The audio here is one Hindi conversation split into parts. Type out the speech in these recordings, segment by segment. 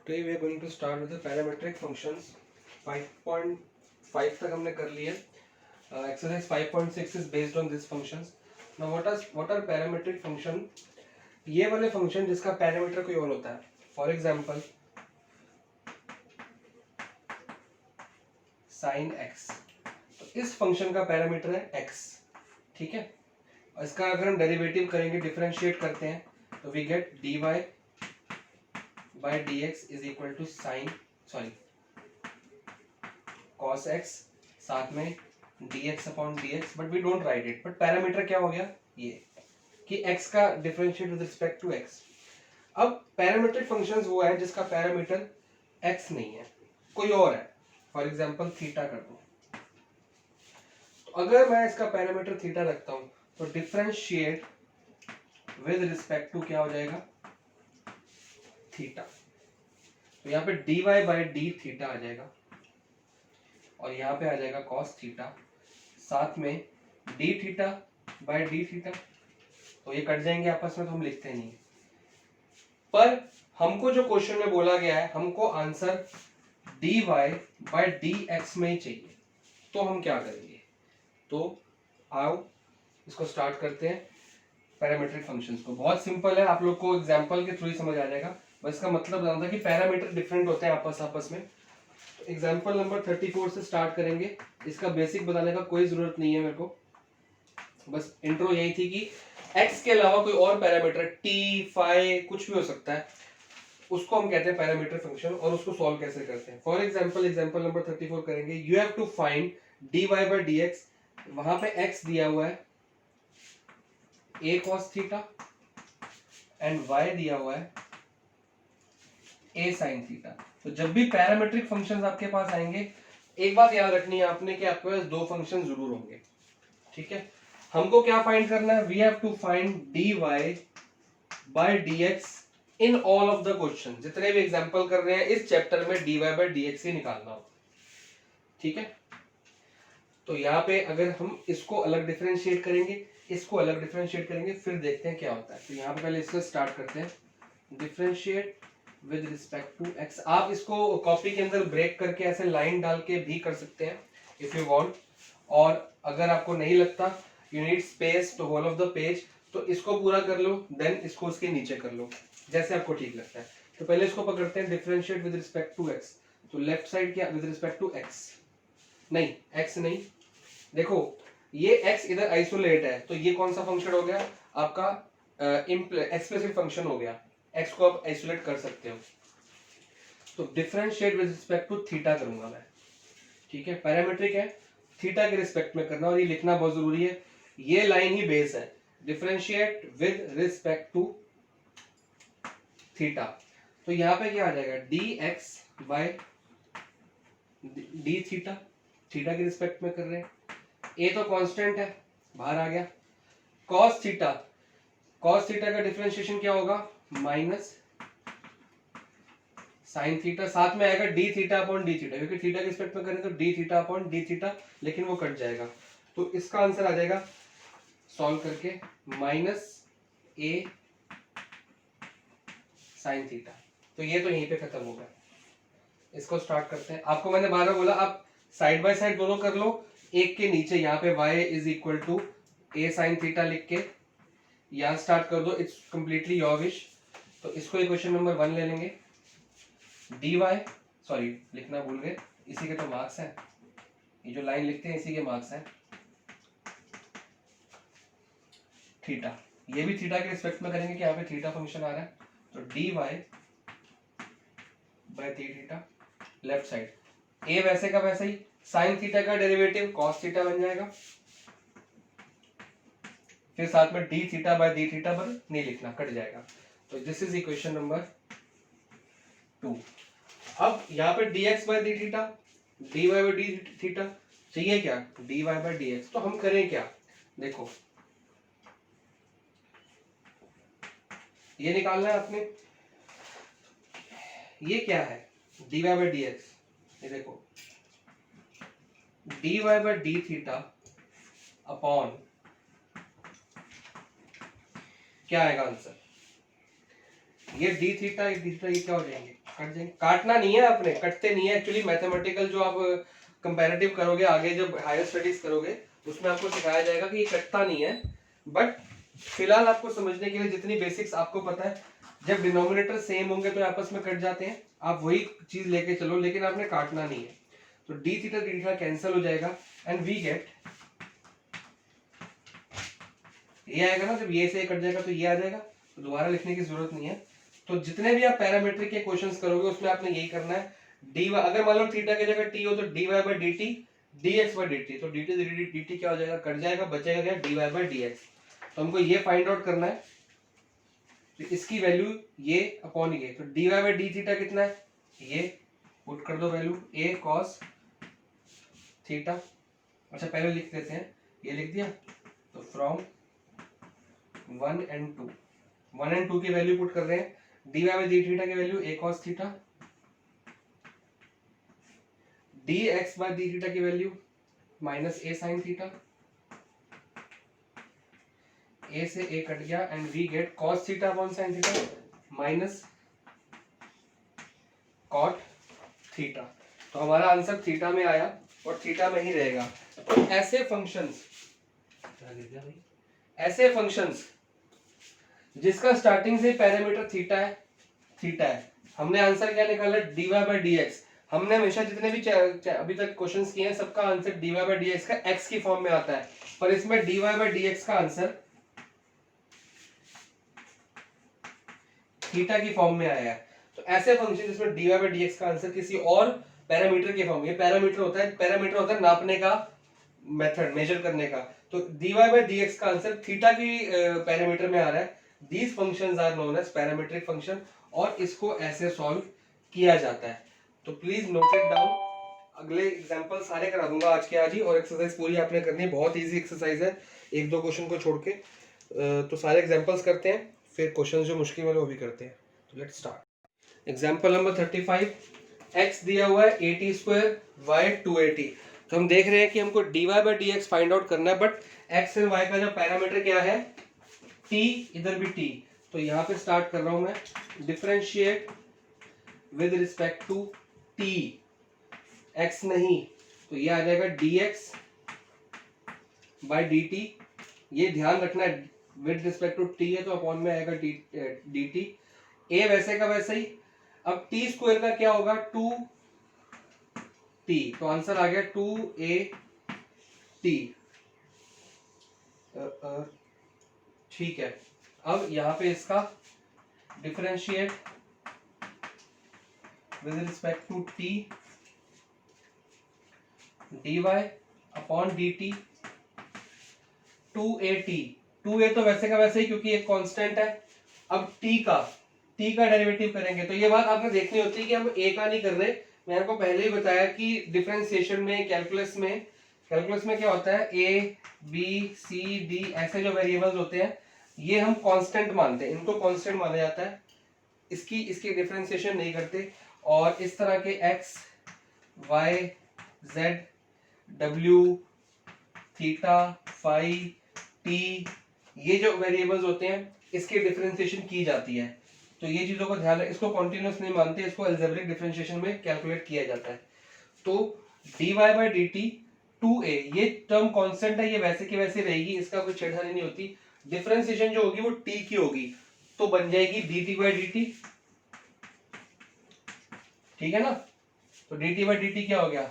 Today we are going to start with the parametric functions. 5.5 तक हमने कर लिया. Exercise 5.6 is based on these functions. Now what are parametric function? ये वाले function जिसका parameter कोई और होता है. For example, sin x. तो इस function का parameter है x. ठीक है. और इसका अगर हम डेरिवेटिव करेंगे, डिफरेंशिएट करते हैं, तो we get dy by dx is equal to cos x, साथ में dx upon dx, but we don't write it. but parameter क्या हो गया ये कि x का differentiate with respect to x. अब पैरामीट्रिक फंक्शंस वो है जिसका पैरामीटर x नहीं है, कोई और है. फॉर एग्जांपल थीटा कर दो. तो अगर मैं इसका पैरामीटर थीटा रखता हूं तो डिफरेंशिएट विद रिस्पेक्ट टू क्या हो जाएगा, थीटा. तो यहाँ पे dy बाई डी थीटा आ जाएगा और यहाँ पे आ जाएगा cos थीटा, साथ में d theta by D theta. तो ये कट जाएंगे आपस में, तो हम लिखते नहीं. पर हमको जो क्वेश्चन में बोला गया है, हमको आंसर dy बाई dx में ही चाहिए. तो हम क्या करेंगे, तो आओ इसको स्टार्ट करते हैं. पैरामीट्रिक फंक्शंस को बहुत सिंपल है, आप लोग को एग्जांपल के थ्रू ही समझ आ जाएगा. बस इसका मतलब जानता कि पैरामीटर डिफरेंट होते हैं आपस में. तो एग्जांपल नंबर 34 से स्टार्ट करेंगे. इसका बेसिक बताने का कोई जरूरत नहीं है मेरे को, बस इंट्रो यही थी कि x के अलावा कोई और पैरामीटर t, phi कुछ भी हो सकता है, उसको हम कहते हैं पैरामीटर फंक्शन. और उसको सॉल्व कैसे करते हैं. फॉर एग्जांपल नंबर 34 करेंगे. You have to find dy by dx. वहां पे x दिया हुआ है a cos theta and y दिया हुआ है a sin थीटा. तो जब भी पैरामीट्रिक फंक्शंस आपके पास आएंगे, एक बात याद रखनी है आपने कि आपके पास दो फंक्शन जरूर होंगे. ठीक है. हमको क्या फाइंड करना है, we have to find dy by dx in all of the question. जितने भी एग्जांपल कर रहे हैं इस चैप्टर में dy बाई dx ही निकालना हो. ठीक है. तो यहाँ पे अगर हम इसको अलग डिफरेंशिएट करेंगे, इसको अलग डिफरेंशिएट करेंगे, फिर देखते हैं क्या होता है. तो यहाँ पे पहले इससे स्टार्ट करते हैं. Differentiate with respect to x. आप इसको कॉपी के अंदर ब्रेक करके ऐसे लाइन डाल के भी कर सकते हैं इफ यू वांट. और अगर आपको नहीं लगता, you need space to whole of the page, तो इसको पूरा कर लो, देन इसको उसके नीचे कर लो, जैसे आपको ठीक लगता है. तो पहले इसको पकड़ते हैं, differentiate with respect to x. तो लेफ्ट साइड क्या, विद रिस्पेक्ट टू x नहीं, x नहीं. देखो ये x इधर आइसोलेट है, तो ये कौन सा फंक्शन हो गया आपका, एक्सप्लिसिट फंक्शन हो गया. x को आप आइसोलेट कर सकते हो. तो differentiate with respect to theta करूंगा मैं. ठीक है. पैरामीट्रिक है, थीटा के रिस्पेक्ट में करना, और ये लिखना बहुत जरूरी है. ये लाइन ही बेस है. Differentiate with respect to theta. तो यहाँ पे क्या आ जाएगा, dx by D theta. Theta के रिस्पेक्ट में कर रहे हैं. a तो कांस्टेंट है, बाहर आ गया. cos थीटा, cos थीटा का डिफरेंशिएशन क्या होगा, माइनस साइन थीटा, साथ में आएगा D theta upon D theta, क्योंकि थीटा के रिस्पेक्ट में करें तो D theta upon D theta, लेकिन वो कट जाएगा. तो इसका आंसर आ जाएगा सॉल्व करके माइनस ए साइन थीटा. तो ये तो यहीं पे खत्म होगा. इसको स्टार्ट करते हैं. आपको मैंने बार बार बोला आप साइड बाय साइड दोनों कर लो. एक के नीचे यहाँ पे y is equal to a sine theta लिख के यहाँ स्टार्ट कर दो. It's completely your wish. तो इसको इक्वेशन नंबर 1 ले लेंगे. dy, सॉरी लिखना भूल गए, इसी के तो मार्क्स हैं. ये जो लाइन लिखते हैं इसी के मार्क्स हैं. थीटा, ये भी थीटा के रिस्पेक्ट में करेंगे कि यहाँ पे थीटा फंक्शन आ रहा है. तो dy by D theta left side. a वैसे का वैसा ही, साइन थीटा का डेरिवेटिव cos थीटा बन जाएगा. फिर साथ में d थीटा बाय डी थीटा पर नहीं लिखना, कट जाएगा. तो दिस इज इक्वेशन नंबर 2. अब यहाँ पे dx by D theta, dy by D theta चाहिए क्या, dy बाय dx. तो हम करें क्या, देखो ये निकालना है आपने. ये क्या है, dy बाय dx. ये देखो dy by D theta upon क्या आएगा आंसर, ये डी थीटा ये क्या हो जाएंगे, कट जाएंगे, काटना नहीं है आपने, कटते नहीं है एक्चुअली। मैथमेटिकल जो आप कंपैरेटिव करोगे आगे जब हायर स्टडीज करोगे उसमें आपको सिखाया जाएगा कि ये कटता नहीं है। बट फिलहाल आपको समझने के लिए जितनी बेसिक्स आपको पता है, जब डिनोमिनेटर सेम होंगे तो आपस में कट जाते हैं, आप वही चीज लेके चलो, लेकिन आपने काटना नहीं है। तो डी थीटा कैंसिल हो जाएगा एंड वी गेट, ये आएगा ना, जब ये से कट जाएगा तो ये आ जाएगा, तो दोबारा लिखने की जरूरत नहीं है। तो जितने भी आप पैरामीट्रिक के क्वेश्चंस करोगे उसमें आपने यही करना है, डी, अगर मान लो थीटा की जगह टी हो तो d Y by d t d x by d t, तो डी टी क्या हो जाएगा, कट जाएगा, बचेगा क्या, d Y by D x. तो हमको ये फाइंड आउट करना है, तो इसकी वैल्यू ये अपॉन ये, तो d Y by D theta कितना है, ये पुट कर दो वैल्यू, ए कॉस थीटा। अच्छा पहले लिख देते हैं, ये लिख दिया, तो फ्रॉम 1 and 2, 1 and 2 की वैल्यू पुट कर रहे हैं, D Y by D theta की value A cos theta, D x by D theta की value minus A sine theta, A से ए कट गया and we get cos theta upon sine theta minus cot theta. तो हमारा आंसर थीटा में आया और थीटा में ही रहेगा। तो ऐसे फंक्शंस जिसका स्टार्टिंग से पैरामीटर थीटा है, हमने आंसर क्या निकाला, d Y by D x. हमने हमेशा जितने भी अभी तक क्वेश्चंस किए हैं सबका answer d Y by D x का एक्स की फॉर्म में आता है, पर इसमें d Y by D x का आंसर थीटा की फॉर्म में आया है। तो ऐसे फंक्शन जिसमें d Y by D x का आंसर किसी और पैरामीटर की फॉर्म, ये पैरामीटर होता है नापने का मेथड, मेजर करने का। तो d Y by D x का आंसर थीटा की पैरामीटर में आ रहा है। These functions are known as parametric function और इसको ऐसे सॉल्व किया जाता है। तो प्लीज नोट इट डाउन, अगले एग्जांपल सारे करा दूंगा आज के आज ही, और एक्सरसाइज पूरी आपने करनी है, बहुत इजी एक्सरसाइज है, एक दो क्वेश्चन को छोड़ के। तो सारे एग्जांपल्स करते हैं, फिर क्वेश्चन जो मुश्किल वाले वो भी करते हैं। तो let's start. Example number 35, x दिया हुआ है 80 स्क्वायर, y 280। तो हम देख रहे हैं कि हमको dy by D X find out करना है, बट x एंड y का जो पैरामीटर क्या है, t, इधर भी t। तो यहां पे स्टार्ट कर रहा हूं मैं, differentiate with respect to t, x नहीं, तो ये आ जाएगा dx बाई dt। ये ध्यान रखना है विद रिस्पेक्ट टू t है तो अपॉन में आएगा dt, a वैसे का वैसे ही। अब t स्क्वायर का क्या होगा, 2t, तो आंसर आ गया 2at। ठीक है, अब यहां पे इसका differentiate with respect to t, dy upon dt 2at। 2a तो वैसे का वैसे ही क्योंकि एक कांस्टेंट है। अब t का डेरिवेटिव करेंगे, तो ये बात आपने देखनी होती है कि हम a का नहीं कर रहे। मैंने आपको पहले ही बताया कि डिफरेंशिएशन में, कैलकुलस में क्या होता है, a b c d ऐसे जो वेरिएबल्स होते हैं ये हम कांस्टेंट मानते हैं, इनको कांस्टेंट माना जाता है, इसकी डिफरेंशिएशन नहीं करते। और इस तरह के x y z w theta phi t ये जो वेरिएबल्स होते हैं इसकी डिफरेंशिएशन की जाती है। तो ये चीजों को ध्यान रखें, इसको कॉन्टिन्यूअस नहीं मानते, इसको अलजेब्रिक डिफरेंशिएशन में कैलकुलेट किया जाता है। तो dy बाई dt 2a, ये टर्म कांस्टेंट है, ये वैसे की वैसे रहेगी, इसका कोई छेड़खानी नहीं होती। डिफरेंशिएशन जो होगी वो t की होगी, तो बन जाएगी dt बाई dt, ठीक है ना। तो dt बाई dt क्या हो गया,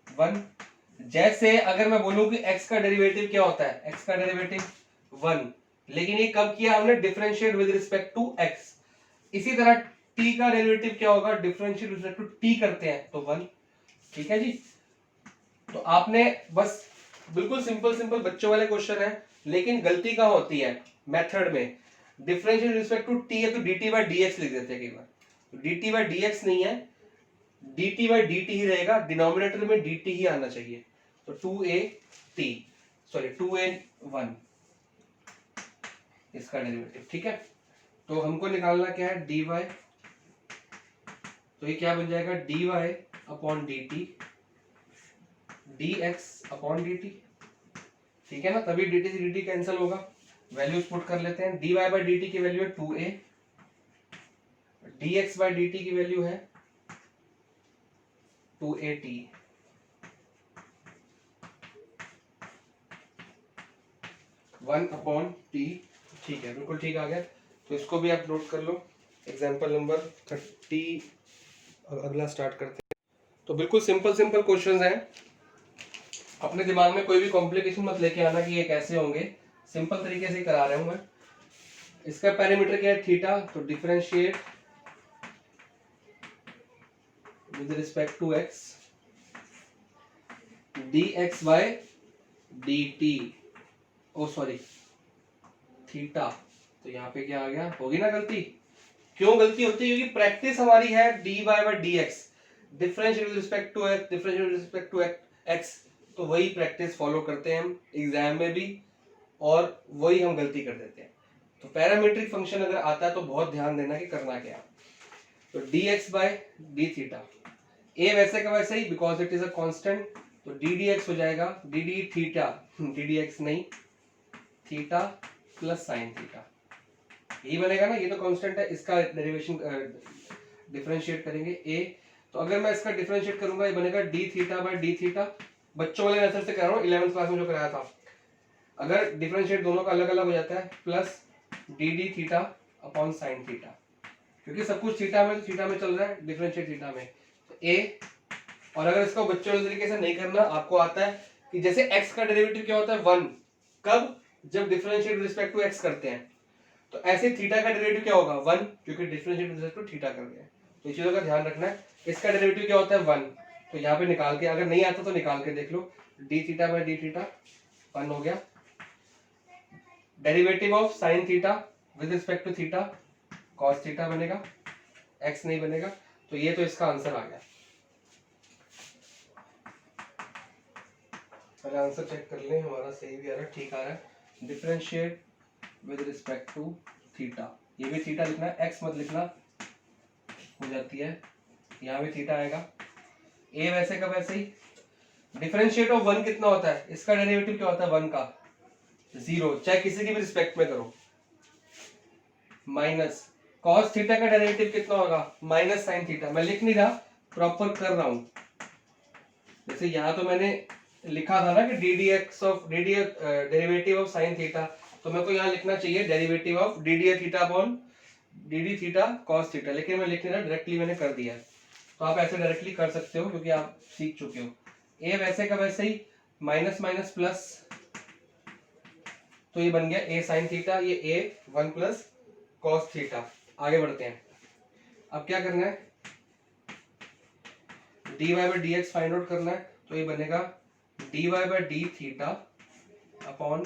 1। जैसे अगर मैं बोलूं कि x का डेरिवेटिव क्या होता है, x का डेरिवेटिव 1, लेकिन ये कब किया हमने, differentiate with respect to x। इसी तरह t का डेरिवेटिव क्या होगा, differentiate with respect to t करते हैं तो 1, ठीक है जी। तो आपने बस बिल्कुल सिंपल बच्चों वाले क्वेश्चन है, लेकिन गलती कहां होती है, मेथड में। Differentiate with respect to t है तो dt बाई dx लिख देते हैं कई बार, dt बाई dx नहीं है, dt बाई dt ही रहेगा, डिनोमिनेटर में dt ही आना चाहिए। तो 2a1 इसका डेरिवेटिव, ठीक है। तो हमको निकालना क्या है, dy, तो ये क्या बन जाएगा, dy upon dt dx upon dt, ठीक है ना। तभी dt से dt कैंसिल होगा, वैल्यूज पुट कर लेते हैं। dy बाई dt की वैल्यू है 2a, dx बाई dt की वैल्यू है 2at 1/t। ठीक है, बिल्कुल ठीक आ गया। तो इसको भी आप नोट कर लो। एग्जाम्पल नंबर 30 अगला स्टार्ट करते हैं। तो बिल्कुल सिंपल सिंपल क्वेश्चंस हैं, अपने दिमाग में कोई भी कॉम्प्लिकेशन मत लेके आना कि ये कैसे होंगे, सिंपल तरीके से करा रहा हूं मैं। इसका पैरामीटर क्या है थीटा, तो differentiate with respect to x dx by dt, oh sorry theta. तो यहाँ पे क्या आ गया, होगी ना गलती। क्यों गलती होती है, क्योंकि प्रैक्टिस हमारी है dy by dx, differentiate with respect to x, differentiate with respect to x। तो वही प्रैक्टिस फॉलो करते हैं हम एग्जाम में भी, और वही हम गलती कर देते हैं। तो पैरामीट्रिक फंक्शन अगर आता है तो बहुत ध्यान देना कि करना क्या। तो dx by D theta, a वैसे का वैसे ही because it is a constant, तो डी डी एक्स हो जाएगा D D theta, D D X नहीं, थीटा प्लस साइन थीटा, यही बनेगा ना। ये तो कांस्टेंट है, इसका डेरिवेशन डिफरेंशिएट करेंगे a। तो अगर मैं इसका डिफरेंशिएट करूंगा ये बनेगा D theta by D theta. बच्चों वाले मेथड से करा रहा हूँ, 11th क्लास में जो कराया था। अगर डिफरेंशिएट दोनों का अलग अलग हो जाता है, plus D D theta upon sine theta, क्योंकि सब कुछ थीटा में, तो थीटा में चल रहा है, डिफरेंशिएट थीटा में, तो a। और अगर इसको बच्चों वाले तरीके से नहीं करना, आपको आता है कि जैसे x का डेरिवेटिव क्या होता है 1, कब, जब differentiate with respect to x करते हैं। तो ऐसे थीटा का डेरिवेटिव क्या होगा 1, क्योंकि differentiate with respect to theta कर रहे हैं। तो इस चीजों का ध्यान रखना है। इसका डेरिवेटिव क्या होता है 1, तो यहाँ पे निकाल के, अगर नहीं आता तो निकाल के देख लो, D theta by D theta 1 हो गया। Derivative of sine theta with respect to theta cos theta बनेगा, x नहीं बनेगा। तो ये तो इसका आंसर आ गया। पहले आंसर चेक कर लें, हमारा सही भी आ रहा है, ठीक आ रहा है। Differentiate with respect to theta, ये भी थीटा लिखना है, x मत लिखना, हो जाती है। यहाँ भी थीटा आएगा, a वैसे का वैसे ही। डिफरेंशिएट ऑफ 1 कितना होता है, इसका डेरिवेटिव क्या होता है 1 का 0, चाहे किसी की भी रिस्पेक्ट में करो, माइनस cos थीटा का डेरिवेटिव कितना होगा माइनस साइन थीटा। मैं लिख नहीं रहा, प्रॉपर कर रहा हूं। जैसे यहाँ तो मैंने लिखा था ना कि D D x of D D derivative of sine theta, तो मेरे को यहाँ लिखना चाहिए derivative of D D theta upon D D theta cos theta, लेकिन मैं लिख नहीं रहा, डायरेक्टली मैंने कर दिया है। तो आप ऐसे डायरेक्टली कर सकते हो क्योंकि आप सीख चुके हो। ए वैसे का वैसे ही, माइनस माइनस प्लस, तो ये बन गया ए साइन थीटा, ये ए 1 प्लस कॉस थीटा। आगे बढ़ते हैं, अब क्या करना है, D Y by D X find out करना है। तो ये बनेगा D Y by D theta upon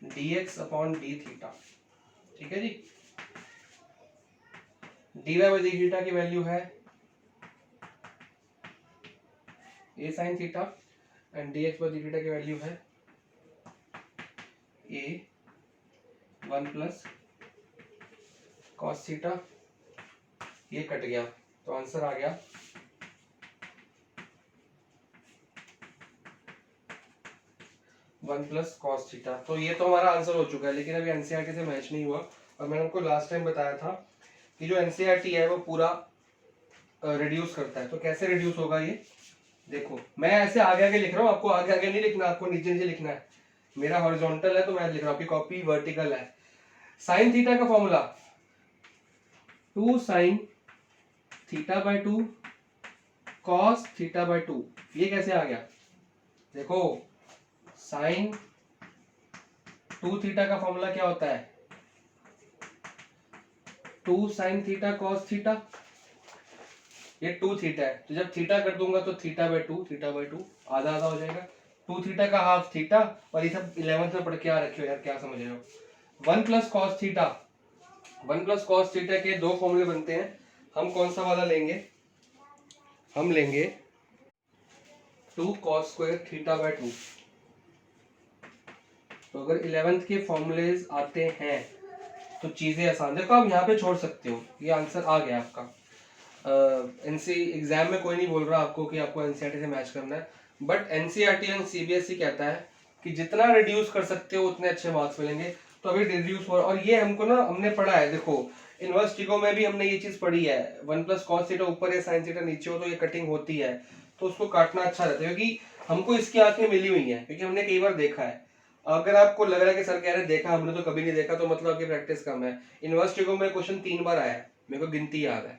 D X upon D theta, ठीक है जी। D Y by D theta की वैल्यू है A sine theta, and D x by D theta की वैल्यू है ए 1 प्लस कॉस थीटा। ये कट गया, तो आंसर आ गया 1 प्लस कॉस थीटा। तो ये तो हमारा आंसर हो चुका है, लेकिन अभी एनसीईआरटी से मैच नहीं हुआ। और मैंने आपको लास्ट टाइम बताया था कि जो एनसीईआरटी है वो पूरा रिड्यूस करता है। तो कैसे रिड्यूस होगा ये देखो, मैं ऐसे आगे आगे लिख रहा हूँ, आपको आगे आगे नहीं लिखना, आपको नीचे नीचे लिखना है। मेरा हॉरिजॉन्टल है तो मैं लिख रहा हूँ, आपकी कॉपी वर्टिकल है। साइन थीटा का formula 2 sign theta by 2 cos theta by 2। ये कैसे आ गया, देखो साइन 2 थीटा का फॉर्मूला क्या होता है 2 साइन थीटा कॉस थीटा, ये 2 थीटा है, तो जब थीटा कर दूंगा तो थीटा बाय 2 आधा आधा हो जाएगा। 2 थीटा का हाफ थीटा, और ये सब 11th में पढ़ के आ रखे हो यार, क्या समझ रहे हो। 1 plus cos theta, 1 plus cos theta के दो फॉर्मूले बनते हैं। हम कौन सा वाला लेंगे, हम लेंगे 2 कॉस स्क्वायर थीटा बाय 2। तो अगर 11th के फॉर्मूलेज आते हैं तो चीजें आसान, देखो आप यहाँ पे छोड़ सकते हो, ये आंसर आ गया आपका। एनसी एग्जाम में कोई नहीं बोल रहा आपको कि आपको एनसीईआरटी से मैच करना है, बट एनसीईआरटी एंड सीबीएसई कहता है कि जितना रिड्यूस कर सकते हो उतने अच्छे मार्क्स मिलेंगे। तो अभी रिड्यूस हो, और ये हमको ना हमने पढ़ा है, देखो इनवर्स ट्रिगो में भी हमने ये चीज पढ़ी है, 1 प्लस कॉस थीटा ऊपर या साइन थीटा नीचे हो तो ये कटिंग होती है, तो उसको काटना अच्छा रहता है, क्योंकि हमको इसकी आंखें मिली हुई हैं, क्योंकि हमने कई बार देखा है। अगर आपको लग रहा है कि सर कह रहे देखा हमने तो कभी नहीं देखा, तो मतलब आपकी प्रैक्टिस कम है। इनवर्स ट्रिगो में क्वेश्चन 3 बार आया है, मेरे को गिनती याद है,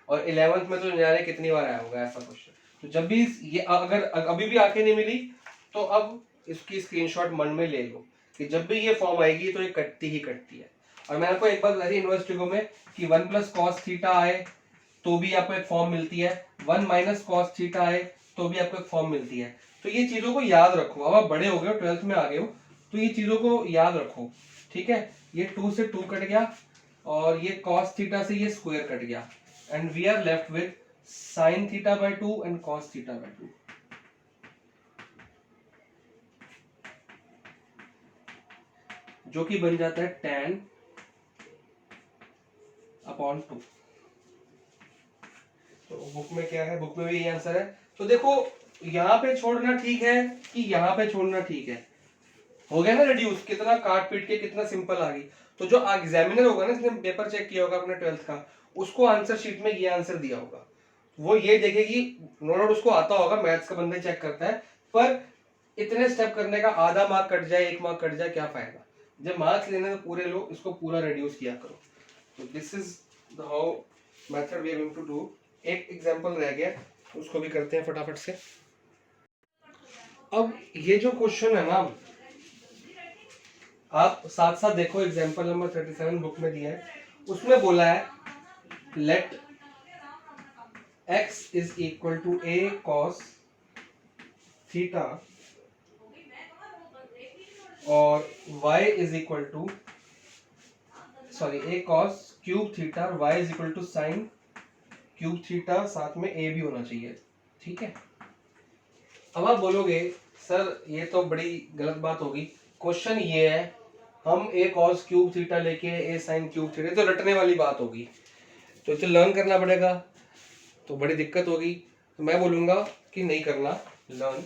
और 11th में तो जाने कितनी बार आया होगा ऐसा क्वेश्चन। तो जब भी ये अगर अभी भी आंखें नहीं मिली तो अब इसकी स्क्रीनशॉट मन में ले लो कि जब भी ये फॉर्म आएगी तो ये कटती ही कटती है। और मैं आपको एक बात बता दी इनवर्स ट्रिगो में कि 1 प्लस कॉस थीटा आए तो भी आपको एक फॉर्म मिलती है, 1 माइनस कॉस थीटा आए तो भी आपको एक फॉर्म मिलती है। तो ये चीजों को याद रखो, अब आप बड़े हो गए हो, 12th में आ गए हो, तो ये चीजों को याद रखो, ठीक है। ये 2 से 2 कट गया और ये कॉस थीटा से ये स्क्वायर कट गया, and we are left with sine theta by 2 and cos theta by 2, जो कि बन जाता है tan अपॉन 2। तो बुक में क्या है, बुक में भी यही आंसर है। तो देखो यहाँ पे छोड़ना ठीक है कि यहाँ पे छोड़ना ठीक है, हो गया ना रिड्यूस, कितना काट पीट के कितना सिंपल आ गई। तो जो एग्जामिनर होगा ना, इसने पेपर चेक किया होगा अपने 12th का, उसको आंसर शीट में ये आंसर दिया होगा, वो ये देखेगी, नो डाउट उसको आता होगा, मैथ्स का बंदा चेक करता है, पर इतने स्टेप करने का आधा मार्क कट जाए, 1 मार्क कट जाए, क्या फायदा। जब मार्क्स लेने तो पूरे लो, इसको पूरा रिड्यूस किया करो। तो this is the how method we are going to do. एक एग्जांपल रह गया, उसको भी करते हैं फटाफट से। अब ये जो क्वेश्चन है ना, आप साथ साथ देखो, एग्जांपल नंबर 37 बुक में दिया है, उसमें बोला है let x is equal to a cos theta और y is equal to a cos cube theta और y is equal to sine cube theta, साथ में a भी होना चाहिए, ठीक है। अब आप बोलोगे सर ये तो बड़ी गलत बात होगी, क्वेश्चन ये है, हम a cos क्यूब थीटा लेके a sin क्यूब थीटा, तो रटने वाली बात होगी, तो इसे लर्न करना पड़ेगा, तो बड़ी दिक्कत होगी। तो मैं बोलूंगा कि नहीं करना लर्न,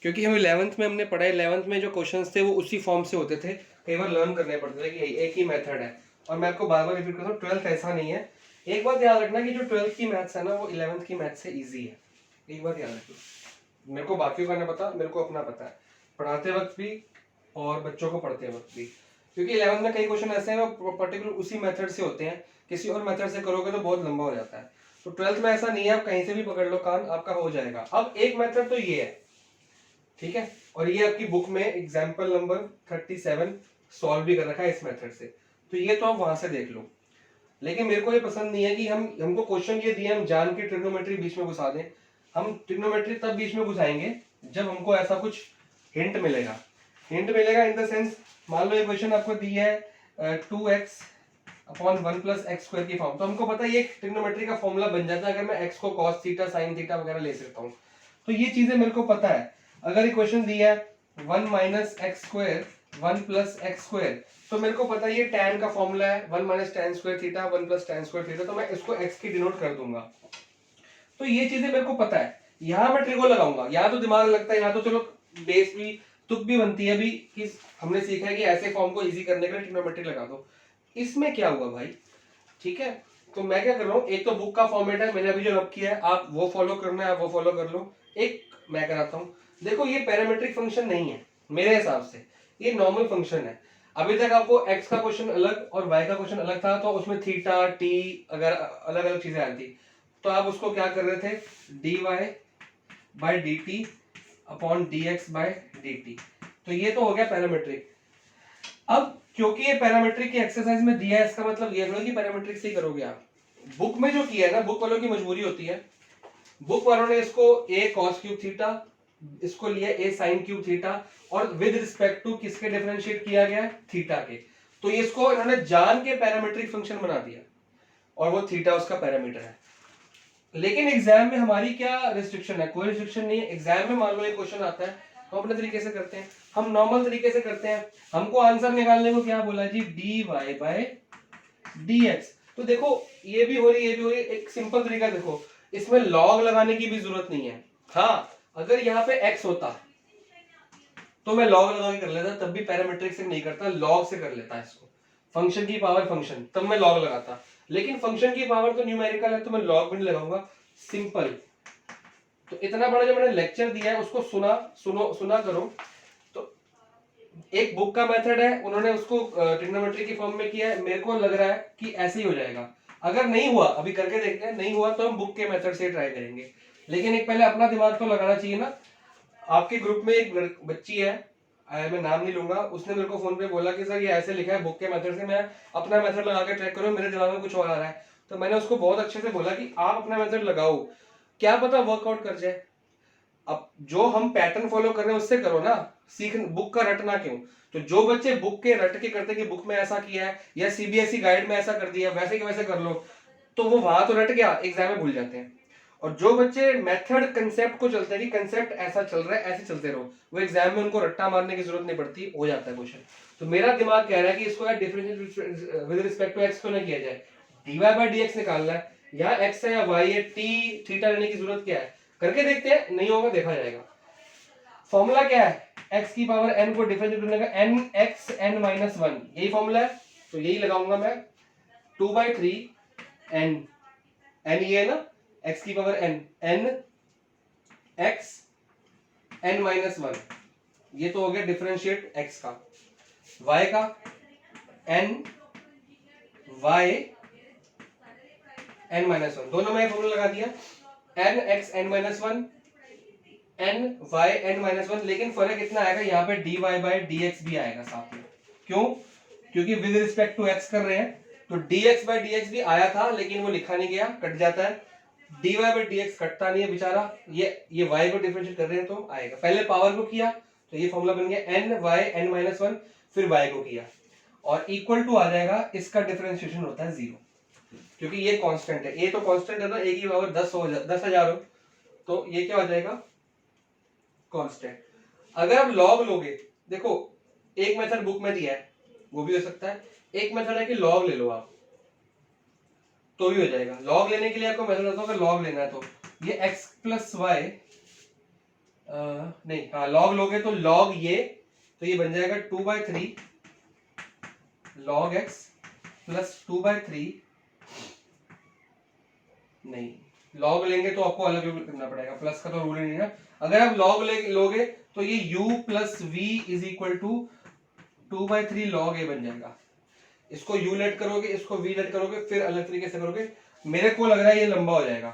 क्योंकि हम 11th में हमने पढ़ा है, 11th में जो क्वेश्चंस थे वो उसी फॉर्म से होते थे, कई बार लर्न करने पड़ते थे कि एक ही मेथड है। और मैं आपको बार बार रिपीट करता हूँ, 12th ऐसा नहीं है। एक बात याद रखना कि जो 12th की मैथ्स है ना, वो 11th की मैथ्स से ईजी है, एक बात याद रखना। मेरे को बाकियों का नहीं पता, मेरे को अपना पता है, पढ़ाते वक्त भी और बच्चों को पढ़ते वक्त भी, क्योंकि 11th में कई क्वेश्चन ऐसे हैं वो पर्टिकुलर उसी मेथड से होते हैं, किसी और मेथड से करोगे तो बहुत लंबा हो जाता है। तो 12th में ऐसा नहीं है, आप कहीं से भी पकड़ लो कान, आपका हो जाएगा। अब एक मेथड तो ये है, ठीक है, और ये आपकी बुक में एग्जाम्पल नंबर 37 सॉल्व भी कर रखा है इस मेथड से, तो ये तो आप वहां से देख लो। लेकिन मेरे को ये पसंद नहीं है कि हमको क्वेश्चन ये दिए, हम जान के ट्रिग्नोमेट्री बीच में घुसा दें। हम ट्रिग्नोमेट्री तब बीच में घुसाएंगे जब हमको ऐसा कुछ हिंट मिलेगा। हिंट मिलेगा इन द सेंस, मान लो ये क्वेश्चन आपको दी है 2x upon 1 plus x square की फॉर्म, तो हमको पता है ये ट्रिग्नोमेट्री का फॉर्मूला बन जाता है, अगर मैं x को cos थीटा sin थीटा वगैरह ले सकता हूँ, तो ये चीजें मेरे को पता है। अगर ये क्वेश्चन दिया है 1 minus x square 1 plus x square, तो मेरे को पता है ये tan का फॉर्मूला है, 1 minus tan square theta 1 plus tan square theta, तो मैं इसको x की डिनोट कर दूंगा। तो ये चीजें मेरे को पता है, यहाँ मैं ट्रिगो लगाऊंगा, यहाँ तो दिमाग लगता है, यहाँ तो चलो बेस भी तुक भी बनती है भी कि हमने सीखा है कि ऐसे फॉर्म को इजी करने के लिए ट्रिग्नोमेट्री लगा दो। इसमें क्या हुआ भाई, ठीक है। तो मैं क्या कर रहा हूँ, एक तो बुक का फॉर्मेट है, मैंने अभी जो रब किया है, आप वो फॉलो करना है, आप वो फॉलो कर लो। एक मैं कराता हूँ, देखो ये पैरामीट्रिक फंक्शन नहीं है मेरे हिसाब से, ये नॉर्मल फंक्शन है। अभी तक आपको x का क्वेश्चन अलग और y का क्वेश्चन अलग था, तो उसमें थीटा t अगर अलग अलग चीजें आती, तो आप उसको क्या कर रहे थे, dy by dt upon dx by dt, तो ये तो हो गया पैरामीट्रिक। अब क्योंकि ये पैरामीट्रिक की एक्सरसाइज में दिया है, इसका मतलब ये नहीं कि पैरामीट्रिक से ही करोगे आप। बुक में जो किया है ना, बुक वालों की मजबूरी होती है, बुक वालों ने इसको a cos क्यूब थीटा, इसको लिया a sin क्यूब थीटा, और विद रिस्पेक्ट टू किसके डिफरेंशिएट किया गया, थीटा के, तो इसको इन्होंने जान के पैरामीट्रिक फंक्शन बना दिया, और वो थीटा उसका पैरामीटर है। लेकिन एग्जाम में हमारी क्या रिस्ट्रिक्शन है, कोई रिस्ट्रिक्शन नहीं है। एग्जाम में मान लो एक क्वेश्चन आता है, हम अपने तरीके से करते हैं, हम नॉर्मल तरीके से करते हैं, हमको आंसर निकालने को क्या बोला जी, dy बाय dx। तो देखो ये भी हो रही, ये भी हो रही, एक सिंपल तरीका देखो, इसमें लॉग लगाने की भी जरूरत नहीं है। हाँ, अगर यहाँ पे x होता तो मैं लॉग लगा के कर लेता, तब भी पैरामीट्रिक से नहीं करता, लॉग से कर लेता इसको। फंक्शन की पावर फंक्शन, तब मैं लॉग लगाता, लेकिन फंक्शन की पावर तो न्यूमेरिकल है तो मैं लॉग भी नहीं लगाऊंगा, सिंपल। तो इतना बड़ा जो मैंने लेक्चर दिया है उसको सुना करो। तो एक बुक का मेथड है, उन्होंने उसको ट्रिग्नोमेट्री की फॉर्म में किया है, मेरे को लग रहा है कि ऐसे ही हो जाएगा। अगर नहीं हुआ, अभी करके देखते हैं, नहीं हुआ तो हम बुक के मेथड से ट्राई करेंगे, लेकिन एक पहले अपना दिमाग तो लगाना चाहिए ना। आपके ग्रुप में एक बच्ची है, मैं नाम नहीं लूंगा, उसने मेरे को फोन पे बोला कि सर ये ऐसे लिखा है बुक के मेथड से, मैं अपना मेथड लगा के ट्रैक करूँ, मेरे दिमाग में कुछ और आ रहा है। तो मैंने उसको बहुत अच्छे से बोला कि आप अपना मेथड लगाओ, क्या पता वर्कआउट कर जाए। अब जो हम पैटर्न फॉलो कर रहे हैं उससे करो ना, सीख बुक का रटना क्यों। तो जो बच्चे बुक के रट के करते कि बुक में ऐसा किया है या सीबीएसई गाइड में ऐसा कर दिया, वैसे के वैसे कर लो, तो वो वहां तो रट गया, एग्जाम में भूल जाते हैं। और जो बच्चे मेथड कंसेप्ट को चलते हैं कि कंसेप्ट ऐसा चल रहा है ऐसे चलते रहो, वो एग्जाम में उनको रट्टा मारने की जरूरत नहीं पड़ती, हो जाता है क्वेश्चन। तो मेरा दिमाग कह रहा है कि इसको यार differentiate with respect to x क्यों ना किया जाए, dy बाय dx निकालना है, यहाँ x है या y है, t थीटा लेने की जरूरत क्या है, करके देखते हैं, नहीं होगा देखा जाएगा। फॉर्मूला क्या है, x की पावर n को डिफरेंशिएट करने का, n x n माइनस 1, यही फॉर्मूला है, तो यही लगाऊंगा मैं, 2/3 n, n ये है ना, x की power n, n x n minus 1, ये तो हो गया डिफरेंशिएट x का, y का n y n माइनस 1, दोनों में फॉर्मूला लगा दिया, n x n minus 1 n y n minus 1, लेकिन फर्क इतना आएगा, यहाँ पे dy बाय dx भी आएगा साथ में, क्यों, क्योंकि विद रिस्पेक्ट टू x कर रहे हैं, तो dx बाय dx भी आया था लेकिन वो लिखा नहीं गया, कट जाता है, dy बाय dx कटता नहीं है बेचारा, ये y को डिफरेंशिएट कर रहे हैं तो आएगा, पहले पावर को किया तो ये फॉर्मूला बन गया n y n माइनस 1, फिर y को किया और इक्वल टू आ जाएगा, इसका डिफरेंशिएशन होता है 0, क्योंकि ये कांस्टेंट है, ये तो कांस्टेंट है ना, a की पावर 10,000 हो, तो ये क्या हो जाएगा, कांस्टेंट। अगर आप लॉग लोगे, देखो एक मेथड बुक में दिया है वो भी हो सकता है, एक मेथड है कि लॉग ले लो आप, तो भी हो जाएगा। लॉग लेने के लिए आपको मेथड बताता हूं, अगर लॉग लेना है तो ये x प्लस वाई, नहीं हाँ लॉग लोगे तो लॉग ये, तो ये बन जाएगा 2/3 log x प्लस 2/3, नहीं लॉग लेंगे तो आपको अलग करना पड़ेगा, प्लस का तो रूल ही नहीं ना। अगर आप लॉग लोगे तो ये u plus v is equal to 2/3 log a बन जाएगा, इसको u लेट करोगे, इसको v लेट करोगे, फिर अलग तरीके से करोगे, मेरे को लग रहा है ये लंबा हो जाएगा,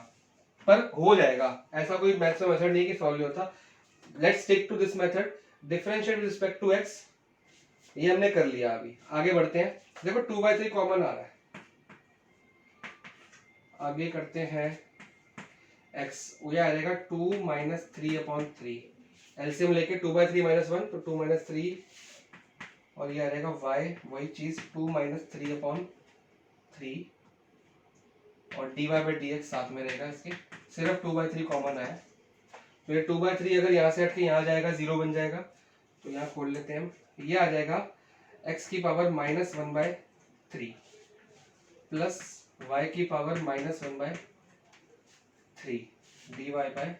पर हो जाएगा, ऐसा कोई मैथ्स में मेथड नहीं कि सॉल्व नहीं होता। Let's stick to this method, differentiate with respect to x, ये हमने कर लिया, अभी आगे बढ़ते हैं। देखो 2/3 कॉमन आ रहा है, आगे करते हैं x, ये आ जाएगा 2 माइनस 3/3, एलसीएम लेके 2/3 माइनस 1 तो 2 माइनस 3, और ये आ जाएगा y, वही चीज 2 माइनस 3/3, और dy बाई dx साथ में रहेगा इसके, सिर्फ 2/3 कॉमन आया, तो ये 2/3 अगर यहाँ से हट के यहाँ जाएगा 0 बन जाएगा, तो यहाँ खोल लेते हैं हम, ये आ जाएगा x की पावर -1/3 प्लस y की पावर -1/3 dy बाय,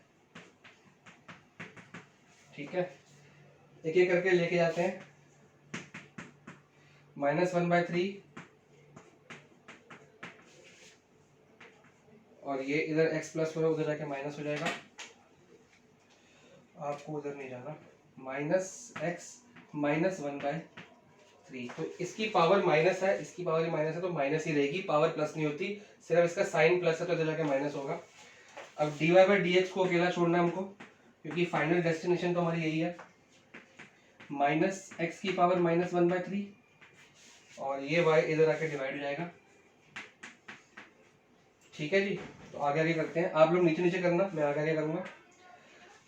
ठीक है, एक एक करके लेके जाते हैं, -1/3 और ये इधर x प्लस हो, उधर जाके माइनस हो जाएगा, आपको उधर नहीं जाना, -x -1/3, तो इसकी पावर माइनस है, इसकी पावर माइनस है तो माइनस ही रहेगी, पावर प्लस नहीं होती, सिर्फ इसका साइन प्लस है तो इधर जाके माइनस होगा। अब dy बाई dx को अकेला छोड़ना है हमको, क्योंकि फाइनल डेस्टिनेशन तो हमारी यही है, -x की पावर -1/3 और ये y इधर आके डिवाइड हो जाएगा, ठीक है जी। तो आगे आगे करते हैं, आप लोग नीचे नीचे करना, मैं आगे आगे करूंगा।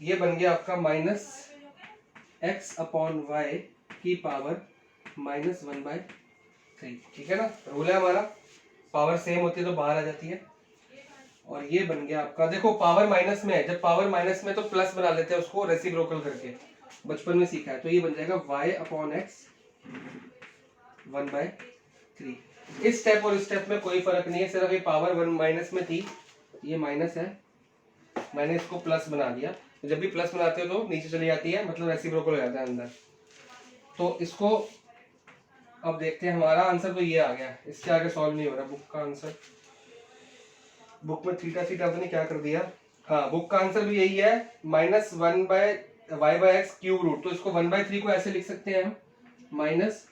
ये बन गया आपका -x/y की पावर -1/3, ठीक है ना, रूल है हमारा, पावर सेम होती है तो बाहर आ जाती है, और ये बन गया आपका, देखो पावर माइनस में है, जब पावर माइनस में तो प्लस बना लेते हैं उसको रेसिप्रोकल करके, बचपन में सीखा है, तो ये बन जाएगा y/x 1/3। इस स्टेप और इस स्टेप में कोई फर्क नहीं है, सिर्फ ये पावर 1 माइनस में थी, ये माइनस है, मैंने इसको प्लस बना दिया, जब भी प्लस बनाते हो तो नीचे चली जाती है, मतलब रेसिप्रोकल हो जाता है अंदर, तो इसको अब देखते हैं, हमारा आंसर तो ये आ गया, इससे आगे सॉल्व नहीं हो रहा बुक का आंसर। बुक में थीटा थीटा आपने क्या कर दिया। हाँ, बुक का आंसर भी यही है, -1/y/x क्यूब रूट। तो इसको 1/3 को ऐसे लिख सकते हैं हम, माइनस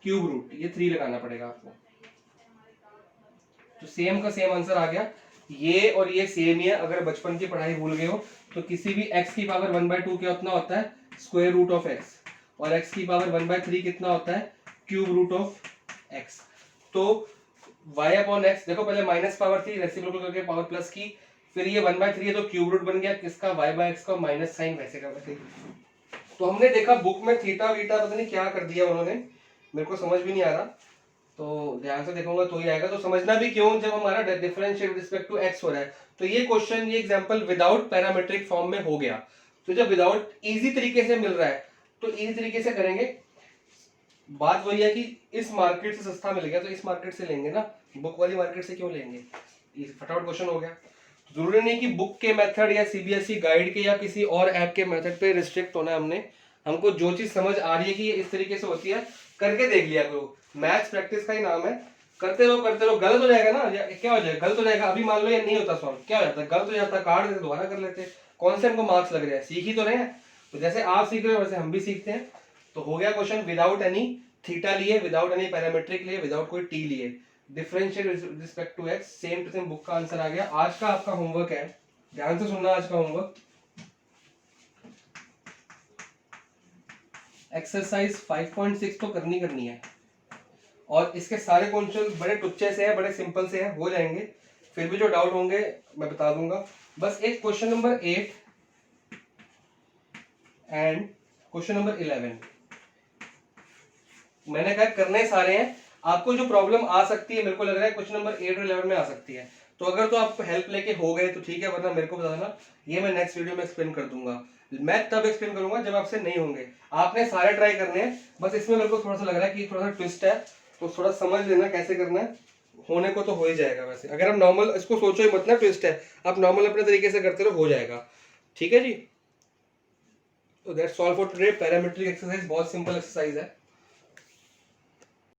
क्यूब रूट, ये 3 लगाना पड़ेगा आपको। तो सेम का सेम आंसर आ गया। ये और ये सेम ही है, अगर बचपन की पढ़ाई भूल गए हो तो किसी भी x की पावर 1/2 क्या उतना होता है, स्क्वायर रूट ऑफ x, और x की पावर 1/3 कितना होता है, क्यूब रूट ऑफ x। तो y अपॉन x, देखो पहले माइनस पावर थी, रेसिप्रोकल करके पावर प्लस की, फिर ये 1/3 है तो क्यूब रूट बन गया किसका, y/x का, माइनस साइन वैसे का वैसे। तो हमने देखा बुक में थीटा वीटा पता नहीं क्या कर दिया उन्होंने, मेरे को समझ भी नहीं आ रहा, तो ध्यान से देखूंगा तो ही आएगा। तो समझना भी क्यों, जब हमारा डिफरेंशिएट रिस्पेक्ट टू x हो रहा है। तो ये क्वेश्चन, ये एग्जांपल विदाउट पैरामीट्रिक फॉर्म में हो गया। तो जब विदाउट इजी तरीके से मिल रहा है तो इजी तरीके से करेंगे। बात वही है कि इस मार्केट से सस्ता मिल गया तो इस मार्केट से लेंगे ना, बुक वाली मार्केट से क्यों लेंगे, फटाफट क्वेश्चन हो गया। जरूरी नहीं कि बुक के मेथड या सीबीएसई गाइड के या किसी और ऐप के मेथड पे रिस्ट्रिक्ट होना है हमने। हमको जो चीज समझ आ रही है कि ये इस तरीके से होती है, करके देख लिया करो। मैथ्स प्रैक्टिस का ही नाम है, करते रहो, गलत हो जाएगा ना, क्या हो जाएगा, गलत हो जाएगा। अभी मान लो ये नहीं होता सॉल्व, क्या हो जाता है, गलत हो जाता है, काट देते, दोबारा कर लेते। कौन से हमको मार्क्स लग रहे हैं, सीख ही तो रहे हैं। तो जैसे आप सीख रहे हो वैसे हम भी सीखते हैं। तो हो गया क्वेश्चन, विदाउट एनी थीटा लिए, विदाउट एनी पैरामीट्रिक लिए, विदाउट कोई टी लिए, differentiate respect to x, same to same book का आंसर आ गया। आज का आपका होमवर्क है, ध्यान से सुनना, आज का होमवर्क एक्सरसाइज 5.6 तो करनी है, और इसके सारे क्वेश्चन बड़े टुच्चे से हैं, बड़े सिंपल से हैं, हो जाएंगे। फिर भी जो डाउट होंगे मैं बता दूंगा। बस एक question number 8 and question number 11 मैंने कहा करने सारे हैं। आपको जो प्रॉब्लम आ सकती है, मेरे को लग रहा है क्वेश्चन नंबर 8 और 11 में आ सकती है। तो अगर तो आपको हेल्प लेके हो गए तो ठीक है, वरना मेरे को बता देना, ये मैं नेक्स्ट वीडियो में एक्सप्लेन कर दूंगा। मैं तब एक्सप्लेन करूंगा जब आपसे नहीं होंगे। आपने सारे ट्राई करने हैं, बस इसमें मेरे को थोड़ा सा लग रहा है कि थोड़ा सा ट्विस्ट है, तो थोड़ा समझ लेना कैसे करना है। होने को तो हो ही जाएगा वैसे, अगर हम नॉर्मल इसको सोचो ही मत ना ट्विस्ट है, आप नॉर्मल अपने तरीके से करते रहो, हो जाएगा। ठीक है जी। तो that's all for today. Parametric exercise बहुत सिंपल एक्सरसाइज है।